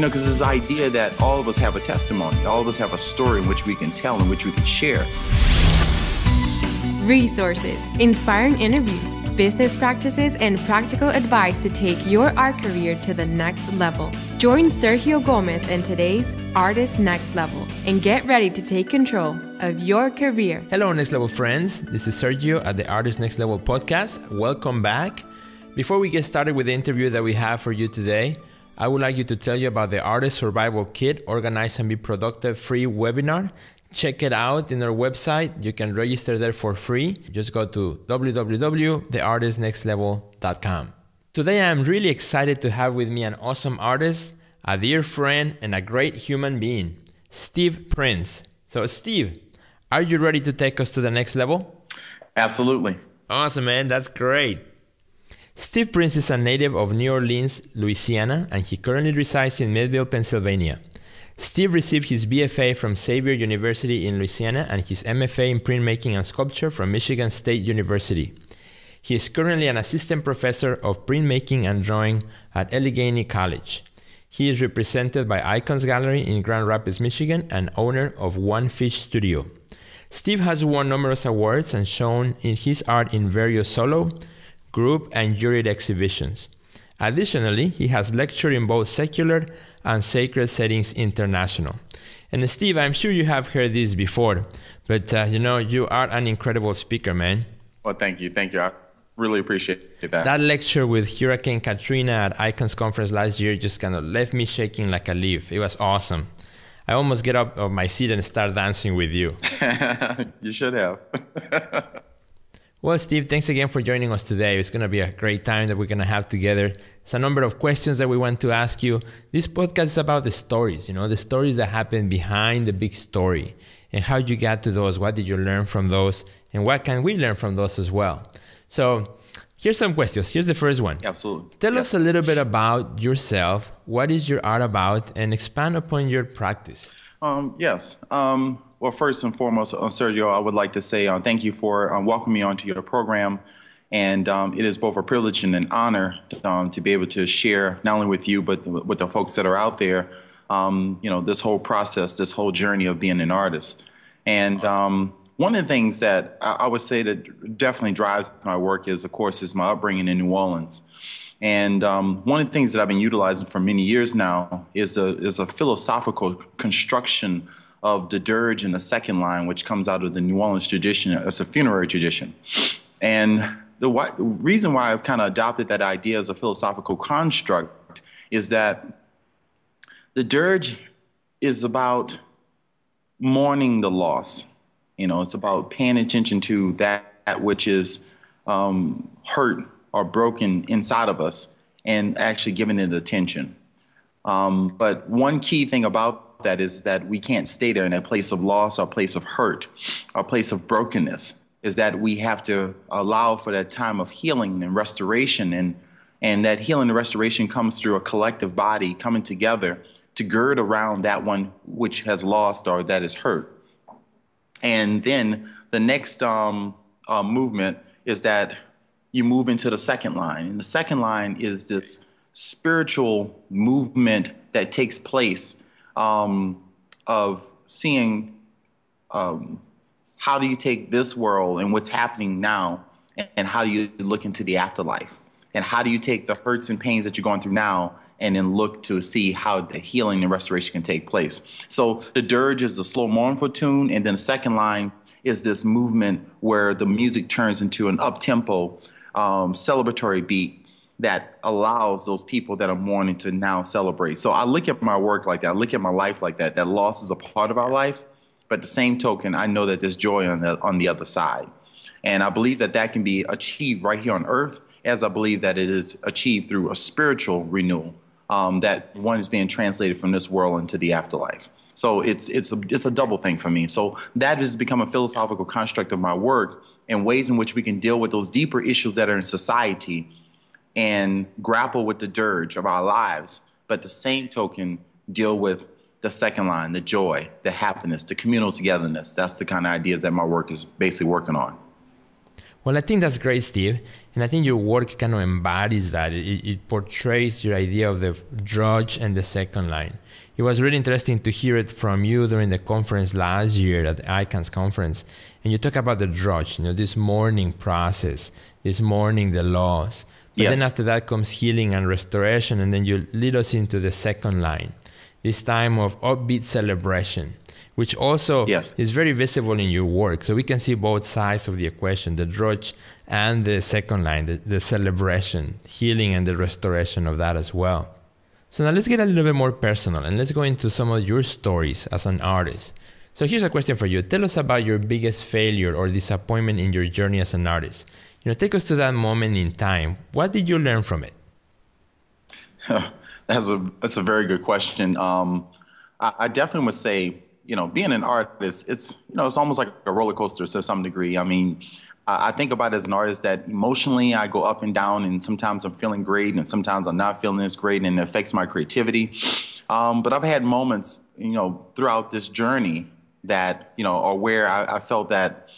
Because this idea that all of us have a testimony, all of us have a story in which we can tell, in which we can share. Resources, inspiring interviews, business practices, and practical advice to take your art career to the next level. Join Sergio Gomez in today's Artist Next Level and get ready to take control of your career. Hello, Next Level friends. This is Sergio at the Artist Next Level podcast. Welcome back. Before we get started with the interview that we have for you today, I would like to tell you about the Artist Survival Kit, Organize and Be Productive free webinar. Check it out in our website. You can register there for free. Just go to www.theartistnextlevel.com. Today, I'm really excited to have with me an awesome artist, a dear friend, and a great human being, Steve Prince. So, Steve, are you ready to take us to the next level? Absolutely. Awesome, man. That's great. Steve Prince is a native of New Orleans, Louisiana, and he currently resides in Midville, Pennsylvania. Steve received his BFA from Xavier University in Louisiana and his MFA in printmaking and sculpture from Michigan State University. He is currently an assistant professor of printmaking and drawing at Allegheny College. He is represented by Icons Gallery in Grand Rapids, Michigan, and owner of One Fish Studio. Steve has won numerous awards and shown in his art in various solo, group, and juried exhibitions. Additionally, he has lectured in both secular and sacred settings international. And Steve, I'm sure you have heard this before, but you are an incredible speaker, man. Well, thank you. I really appreciate that. That lecture with Hurricane Katrina at Icons Conference last year just kind of left me shaking like a leaf. It was awesome. I almost get up of my seat and start dancing with you. You should have. Well, Steve, thanks again for joining us today. It's going to be a great time that we're going to have together. It's a number of questions that we want to ask you. This podcast is about the stories, the stories that happen behind the big story and how you got to those. What did you learn from those? And what can we learn from those as well? So here's some questions. Here's the first one. Absolutely. Tell us a little bit about yourself. What is your art about? And expand upon your practice. Yes. Well, first and foremost, Sergio, I would like to say thank you for welcoming me onto your program. And it is both a privilege and an honor to be able to share not only with you, but with the folks that are out there, this whole process, this whole journey of being an artist. And one of the things that I would say that definitely drives my work is my upbringing in New Orleans. And one of the things that I've been utilizing for many years now is a philosophical construction of the dirge and the second line, which comes out of the New Orleans tradition. It's a funerary tradition. And the reason why I've kind of adopted that idea as a philosophical construct is that the dirge is about mourning the loss. It's about paying attention to that which is hurt or broken inside of us and actually giving it attention. But one key thing about that is that we can't stay there in a place of loss or place of hurt or place of brokenness, is that we have to allow for that time of healing and restoration. And that healing and restoration comes through a collective body coming together to gird around that one which has lost or that is hurt. And then the next movement is that you move into the second line. And the second line is this spiritual movement that takes place of seeing how do you take this world and what's happening now, and how do you look into the afterlife? And how do you take the hurts and pains that you're going through now and then look to see how the healing and restoration can take place? So the dirge is the slow, mournful tune, and then the second line is this movement where the music turns into an up-tempo, celebratory beat that allows those people that are mourning to now celebrate. So I look at my work like that. I look at my life like that. That loss is a part of our life, but the same token, I know that there's joy on the other side. And I believe that can be achieved right here on earth, as I believe that it is achieved through a spiritual renewal, that one is being translated from this world into the afterlife. So it's a double thing for me. So that has become a philosophical construct of my work and ways in which we can deal with those deeper issues that are in society and grapple with the dirge of our lives, but the same token deal with the second line, the joy, the happiness, the communal togetherness. That's the kind of ideas that my work is basically working on. Well, I think that's great, Steve. And I think your work kind of embodies that. It portrays your idea of the drudge and the second line. It was really interesting to hear it from you during the conference last year at the ICANN's conference. And you talk about the drudge, this mourning process, this mourning the loss. But yes. Then after that comes healing and restoration. And then you lead us into the second line, this time of upbeat celebration, which also yes. is very visible in your work. So we can see both sides of the equation, the drudge and the second line, the celebration, healing, and the restoration of that as well. So now let's get a little bit more personal, and let's go into some of your stories as an artist. So here's a question for you. Tell us about your biggest failure or disappointment in your journey as an artist. Take us to that moment in time. What did you learn from it? That's a very good question. I definitely would say, being an artist, it's almost like a roller coaster to some degree. I mean, I think about it as an artist that emotionally I go up and down, and sometimes I'm feeling great and sometimes I'm not feeling as great, and it affects my creativity. But I've had moments, throughout this journey that, or where I felt that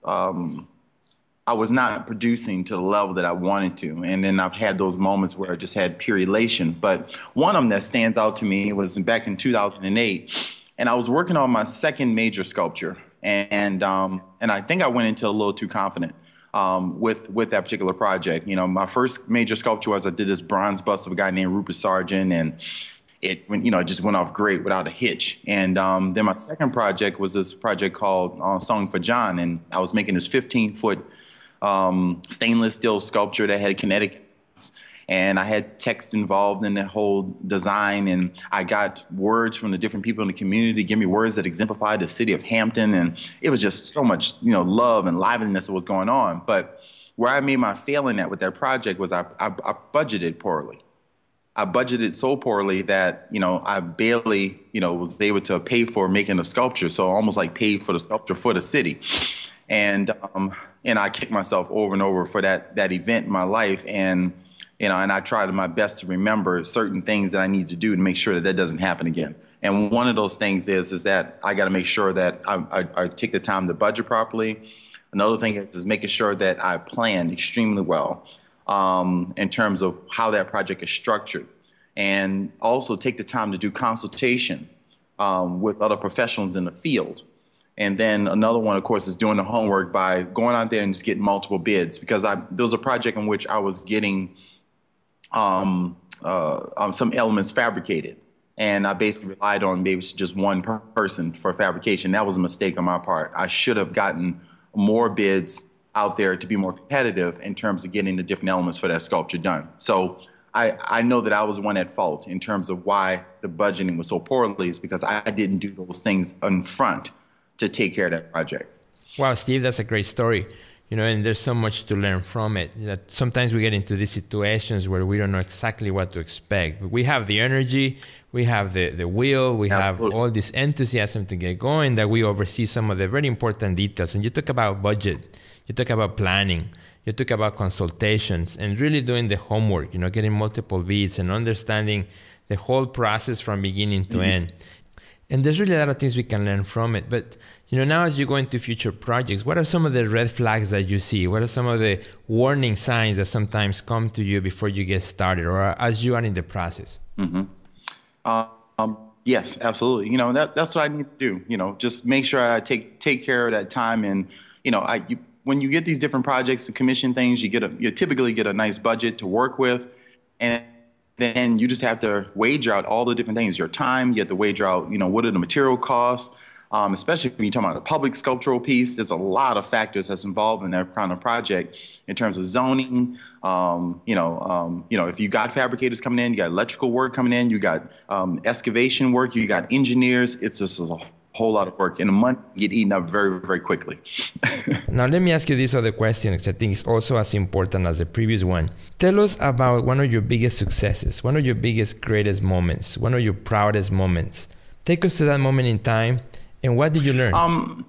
I was not producing to the level that I wanted to. And then I've had those moments where I just had pure elation. But one of them that stands out to me was back in 2008. And I was working on my second major sculpture. And I think I went into a little too confident with that particular project. My first major sculpture was I did this bronze bust of a guy named Rupert Sargent, and it just went off great without a hitch. And then my second project was this project called Song for John, and I was making this 15-foot stainless steel sculpture that had kinetic. And I had text involved in the whole design, and I got words from the different people in the community to give me words that exemplified the city of Hampton, and it was just so much, love and liveliness that was going on. But where I made my failing at with that project was I budgeted poorly. I budgeted so poorly that, I barely, was able to pay for making a sculpture, so almost like paid for the sculpture for the city. And I kicked myself over and over for that event in my life, and I tried my best to remember certain things that I need to do to make sure that doesn't happen again. And one of those things is that I got to make sure that I take the time to budget properly. Another thing is making sure that I plan extremely well in terms of how that project is structured. And also take the time to do consultation with other professionals in the field. And then another one, of course, is doing the homework by going out there and just getting multiple bids. Because there was a project in which I was getting some elements fabricated, and I basically relied on maybe just one person for fabrication. That was a mistake on my part. I should have gotten more bids out there to be more competitive in terms of getting the different elements for that sculpture done. So I know that I was the one at fault in terms of why the budgeting was so poorly, is because I didn't do those things in front to take care of that project. Wow, Steve, that's a great story. And there's so much to learn from it. That sometimes we get into these situations where we don't know exactly what to expect. But we have the energy, we have the will, we Absolutely. have all this enthusiasm to get going, that we oversee some of the very important details. And you talk about budget, you talk about planning, you talk about consultations, and really doing the homework, getting multiple bids and understanding the whole process from beginning to end. And there's really a lot of things we can learn from it. But, now as you go into future projects, what are some of the red flags that you see? What are some of the warning signs that sometimes come to you before you get started or as you are in the process? Mm-hmm. Yes, absolutely. That's what I need to do. Just make sure I take care of that time. And, when you get these different projects to commission things, you typically get a nice budget to work with. And then you just have to wager out all the different things. Your time, you have to wager out, what are the material costs, especially when you're talking about a public sculptural piece. There's a lot of factors that's involved in that kind of project in terms of zoning. If you got fabricators coming in, you got electrical work coming in, you got excavation work, you got engineers. It's just a whole lot of work, and the money get eaten up very, very quickly. Now, let me ask you this other question, because I think it's also as important as the previous one. Tell us about one of your biggest successes, one of your biggest, greatest moments, one of your proudest moments. Take us to that moment in time, and what did you learn?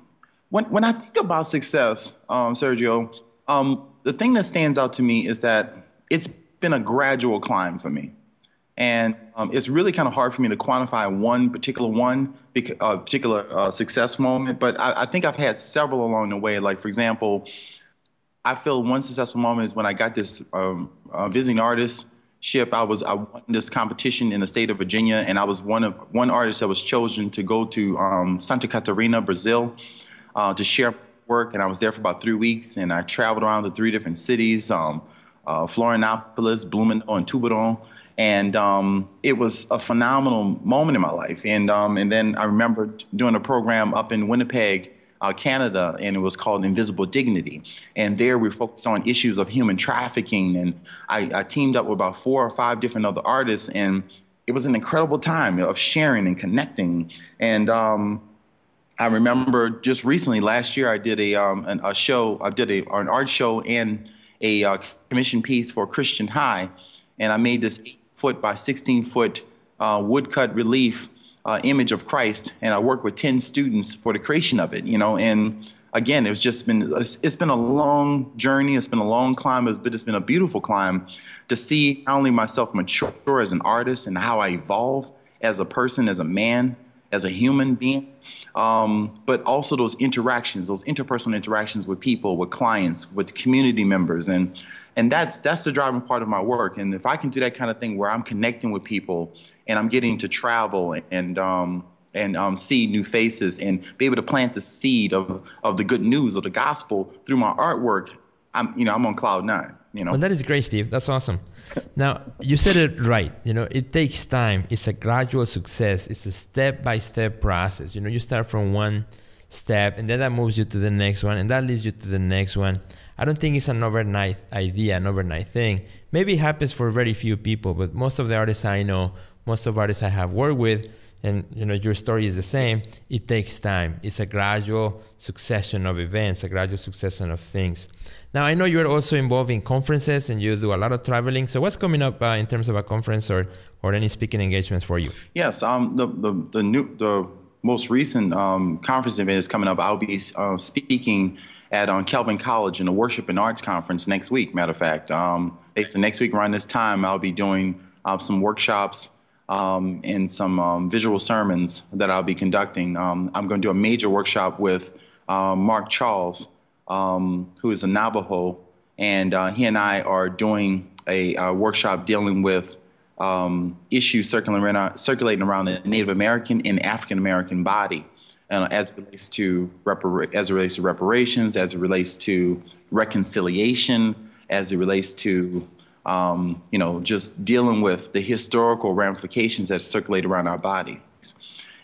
When I think about success, Sergio, the thing that stands out to me is that it's been a gradual climb for me. And it's really kind of hard for me to quantify one particular success moment. But I think I've had several along the way. Like, for example, I feel one successful moment is when I got this visiting artistship. I won this competition in the state of Virginia, and I was one artist that was chosen to go to Santa Catarina, Brazil, to share work. And I was there for about 3 weeks, and I traveled around to 3 different cities, Florianopolis, Blumenau, and Tubarão. And it was a phenomenal moment in my life. And then I remember doing a program up in Winnipeg, Canada, and it was called Invisible Dignity. And there we focused on issues of human trafficking. And I teamed up with about 4 or 5 different other artists, and it was an incredible time of sharing and connecting. And I remember just recently, last year, I did a show. I did an art show and a commission piece for Christian High, and I made this 8-foot by 16-foot woodcut relief image of Christ, and I worked with 10 students for the creation of it. And again, it's been a long journey. It's been a long climb, but it's been a beautiful climb to see not only myself mature as an artist and how I evolve as a person, as a man, as a human being, but also those interactions, those interpersonal interactions with people, with clients, with community members, and that's the driving part of my work. And if I can do that kind of thing where I'm connecting with people and I'm getting to travel and see new faces and be able to plant the seed of the good news of the gospel through my artwork, I'm on cloud 9. Well, that is great, Steve. That's awesome. Now, you said it right. It takes time. It's a gradual success. It's a step-by-step process. You start from one step, and then that moves you to the next one, and that leads you to the next one. I don't think it's an overnight idea, an overnight thing. Maybe it happens for very few people, but most of the artists I know, most of the artists I have worked with, and your story is the same, it takes time. It's a gradual succession of events, a gradual succession of things. Now, I know you're also involved in conferences and you do a lot of traveling. So what's coming up in terms of a conference or any speaking engagements for you? Yes, the most recent conference event is coming up. I'll be speaking at Kelvin College in the Worship and Arts Conference next week, matter of fact. It's the next week around this time, I'll be doing some workshops and some visual sermons that I'll be conducting. I'm going to do a major workshop with Mark Charles, who is a Navajo, and he and I are doing a workshop dealing with issues circulating around the Native American and African American body, as it relates to reparations, as it relates to reconciliation, as it relates to just dealing with the historical ramifications that circulate around our bodies.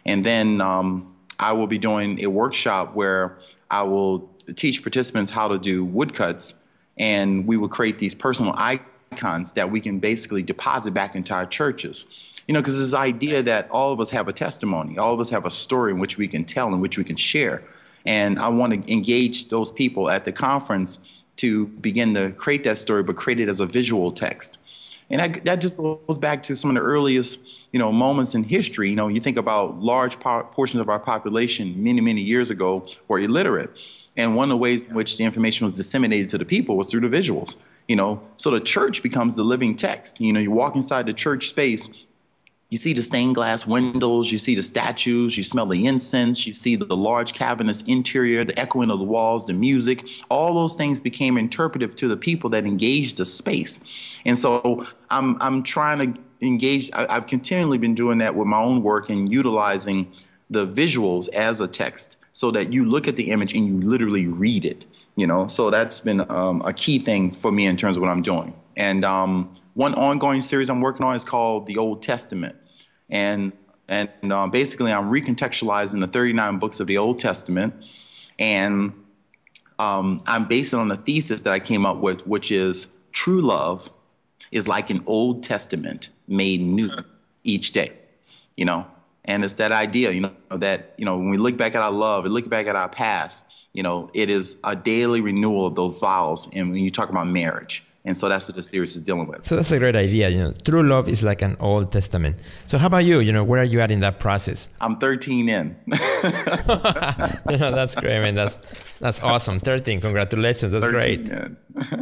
And then I will be doing a workshop where I will teach participants how to do woodcuts, and we will create these personal icons that we can basically deposit back into our churches. Because this idea that all of us have a testimony, all of us have a story in which we can tell, in which we can share. And I want to engage those people at the conference to begin to create that story, but create it as a visual text. And that just goes back to some of the earliest, moments in history. You think about large portions of our population many, many years ago were illiterate. And one of the ways in which the information was disseminated to the people was through the visuals. So the church becomes the living text. You walk inside the church space, you see the stained glass windows, you see the statues, you smell the incense, you see the large cavernous interior, the echoing of the walls, the music. All those things became interpretive to the people that engaged the space. And so I'm trying to engage. I've continually been doing that with my own work and utilizing the visuals as a text so that you look at the image and you literally read it. So that's been a key thing for me in terms of what I'm doing. And one ongoing series I'm working on is called The Old Testament. And basically I'm recontextualizing the 39 books of the Old Testament. And I'm basing it on a thesis that I came up with, which is true love is like an Old Testament made new each day, And it's that idea, that, when we look back at our love and look back at our past, it is a daily renewal of those vows. And when you talk about marriage. And so that's what the series is dealing with. So that's a great idea. True love is like an Old Testament. So how about you? Where are you at in that process? I'm 13 in. That's great, man. That's awesome. 13. Congratulations. That's 13 great.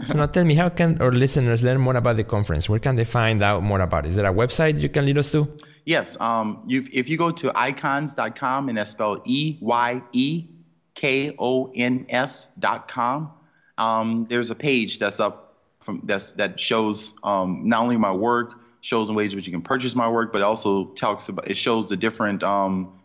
So now tell me, how can our listeners learn more about the conference? Where can they find out more about it? Is there a website you can lead us to? Yes. If you go to icons.com, and that's spelled EYEKONS.com, There's a page that's up that shows not only my work, shows in ways which you can purchase my work, but also it shows the different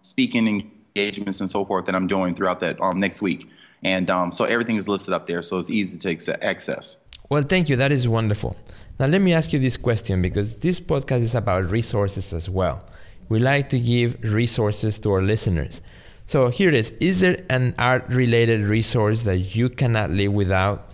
speaking engagements and so forth that I'm doing throughout that next week. And so everything is listed up there, so it's easy to access. Well, thank you. That is wonderful. Now, let me ask you this question, because this podcast is about resources as well. We like to give resources to our listeners. So here it is. Is there an art-related resource that you cannot live without?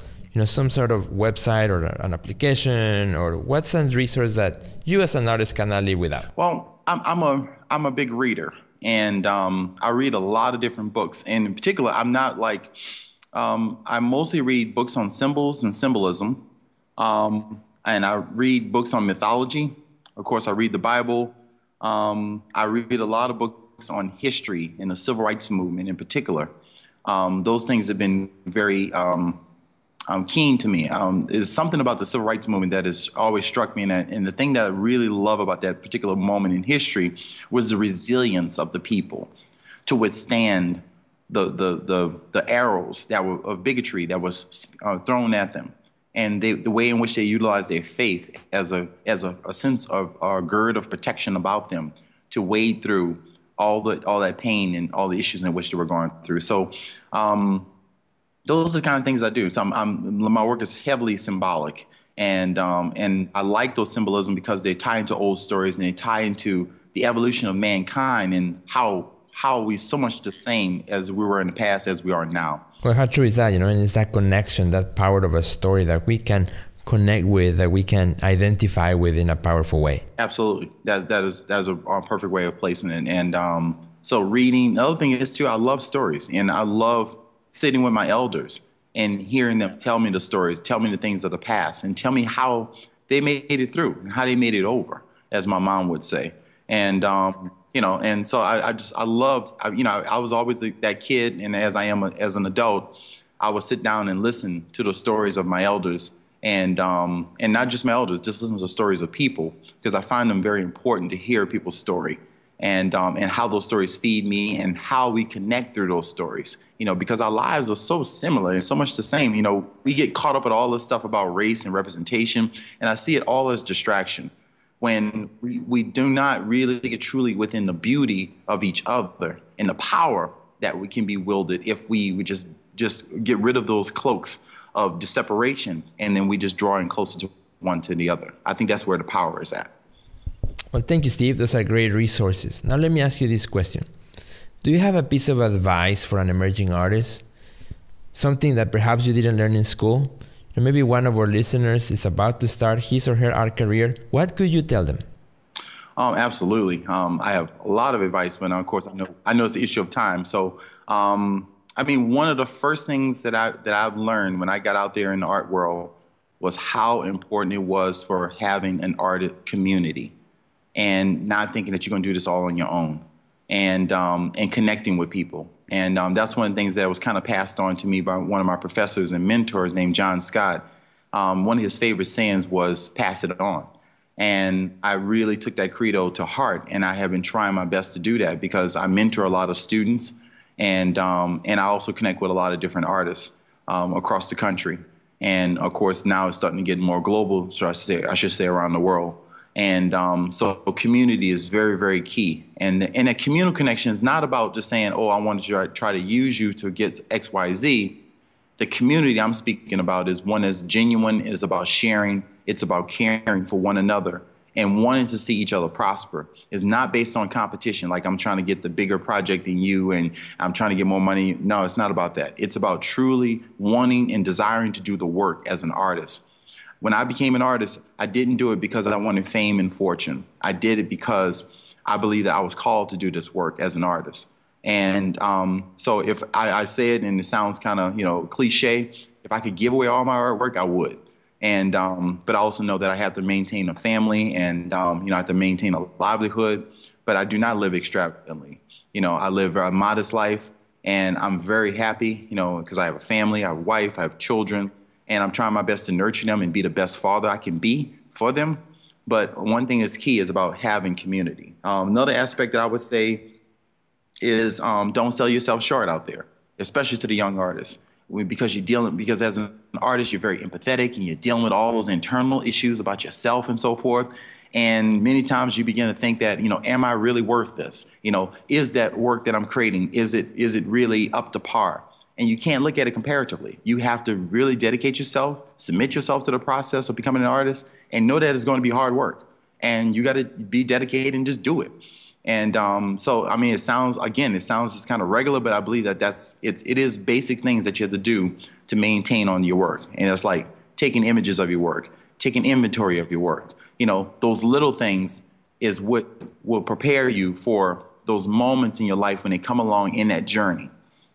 Some sort of website or an application, or what's a resource that you as an artist cannot live without? Well, I'm a big reader, and I read a lot of different books. And in particular, I'm not like I mostly read books on symbols and symbolism, and I read books on mythology. Of course, I read the Bible. I read a lot of books on history and the civil rights movement in particular. Those things have been very keen to me. There's something about the civil rights movement that has always struck me, and the thing that I really love about that particular moment in history was the resilience of the people to withstand the arrows that were of bigotry that was thrown at them, and the way in which they utilized their faith as a sense of a gird of protection about them to wade through all that pain and all the issues in which they were going through. So those are the kind of things I do. So my work is heavily symbolic, and I like those symbolism because they tie into old stories, and they tie into the evolution of mankind and how we so much the same as we were in the past as we are now. Well, how true is that? And it's that connection, that power of a story that we can connect with, that we can identify with in a powerful way. Absolutely. That is a perfect way of placing it. And so reading. The other thing is too, I love stories, and I love sitting with my elders and hearing them tell me the stories, tell me the things of the past, and tell me how they made it through and how they made it over, as my mom would say. And and so I loved, I was always that kid, and as I am as an adult, I would sit down and listen to the stories of my elders, and not just my elders, just listen to the stories of people, because I find them very important to hear people's story, and how those stories feed me, and how we connect through those stories, because our lives are so similar and so much the same. We get caught up in all this stuff about race and representation, and I see it all as distraction, when we do not really get truly within the beauty of each other and the power that we can be wielded if we would just get rid of those cloaks of separation, and then we just draw in closer to one to the other. I think that's where the power is at. Well, thank you, Steve. Those are great resources. Now let me ask you this question. Do you have a piece of advice for an emerging artist? Something that perhaps you didn't learn in school? Maybe one of our listeners is about to start his or her art career. What could you tell them? Absolutely. I have a lot of advice, but of course I know it's the issue of time. So, one of the first things that I've learned when I got out there in the art world was how important it was for having an art community, and not thinking that you're going to do this all on your own, and connecting with people. And that's one of the things that was kind of passed on to me by one of my professors and mentors named John Scott. One of his favorite sayings was, "Pass it on." And I really took that credo to heart, and I have been trying my best to do that, because I mentor a lot of students, and I also connect with a lot of different artists across the country. And of course, now it's starting to get more global, so I should say around the world. And so community is very, very key. And a communal connection is not about just saying, oh, I want to try to use you to get X, Y, Z. The community I'm speaking about is one that's genuine. It is about sharing. It's about caring for one another and wanting to see each other prosper. It's not based on competition, like I'm trying to get the bigger project than you and I'm trying to get more money. No, it's not about that. It's about truly wanting and desiring to do the work as an artist. When I became an artist, I didn't do it because I wanted fame and fortune. I did it because I believe that I was called to do this work as an artist. And so if I say it and it sounds kind of, cliche, if I could give away all my artwork, I would. And but I also know that I have to maintain a family, and I have to maintain a livelihood. But I do not live extravagantly. I live a modest life, and I'm very happy. Because I have a family, I have a wife, I have children, and I'm trying my best to nurture them and be the best father I can be for them. But one thing that's key is about having community. Another aspect that I would say is don't sell yourself short out there, especially to the young artists. because because as an artist, you're very empathetic and you're dealing with all those internal issues about yourself and so forth. And many times you begin to think that, am I really worth this? Is that work that I'm creating, is it really up to par? And you can't look at it comparatively. You have to really dedicate yourself, submit yourself to the process of becoming an artist, and know that it's going to be hard work. And you got to be dedicated and just do it. And so, I mean, it sounds just kind of regular, but I believe that it is basic things that you have to do to maintain on your work. And it's like taking images of your work, taking inventory of your work. Those little things is what will prepare you for those moments in your life when they come along in that journey.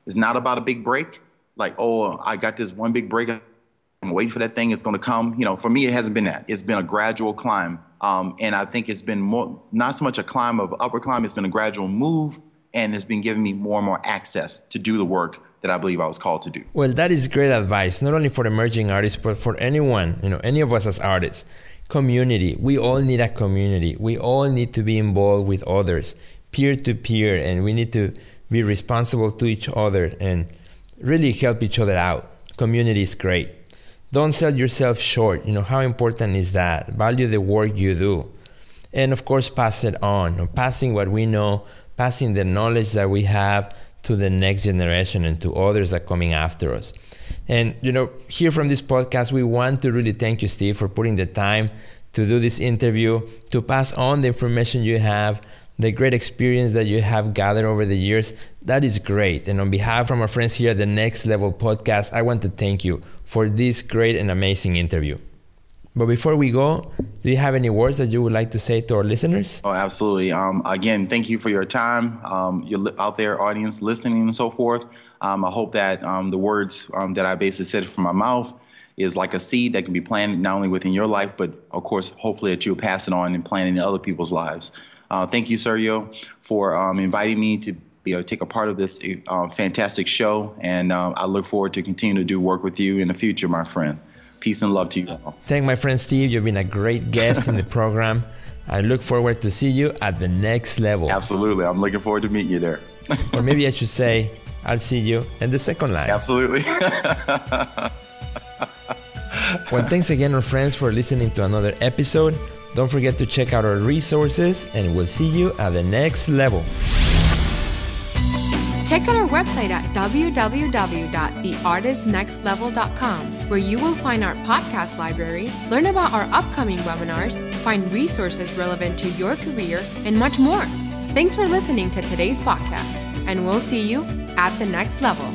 It's not about a big break, like, oh, I got this one big break, I'm waiting for that thing, it's going to come. For me, it hasn't been that. It's been a gradual climb. And I think it's been not so much a climb of upward climb, it's been a gradual move, and it's been giving me more and more access to do the work that I believe I was called to do. Well, that is great advice, not only for emerging artists, but for anyone, any of us as artists. Community. We all need a community. We all need to be involved with others, peer to peer, and we need to be responsible to each other and really help each other out. Community is great. Don't sell yourself short. How important is that? Value the work you do. And of course, pass it on. Passing what we know, passing the knowledge that we have to the next generation and to others that are coming after us. And, here from this podcast, we want to really thank you, Steve, for putting the time to do this interview, to pass on the information you have, the great experience that you have gathered over the years. That is great. And on behalf of our friends here at the Next Level Podcast, I want to thank you for this great and amazing interview. But before we go, do you have any words that you would like to say to our listeners? Oh, absolutely. Again, thank you for your time. You're out there, audience, listening and so forth. I hope that the words that I basically said from my mouth is like a seed that can be planted not only within your life, but of course, hopefully that you'll pass it on and plant it in other people's lives. Thank you, Sergio, for inviting me to take a part of this fantastic show. And I look forward to continue to do work with you in the future, my friend. Peace and love to you all. Thank my friend Steve. You've been a great guest in the program. I look forward to see you at the next level. Absolutely. I'm looking forward to meeting you there. Or maybe I should say, I'll see you in the second line. Absolutely. Well, thanks again, our friends, for listening to another episode. Don't forget to check out our resources, and we'll see you at the next level. Check out our website at www.theartistnextlevel.com, where you will find our podcast library, learn about our upcoming webinars, find resources relevant to your career, and much more. Thanks for listening to today's podcast, and we'll see you at the next level.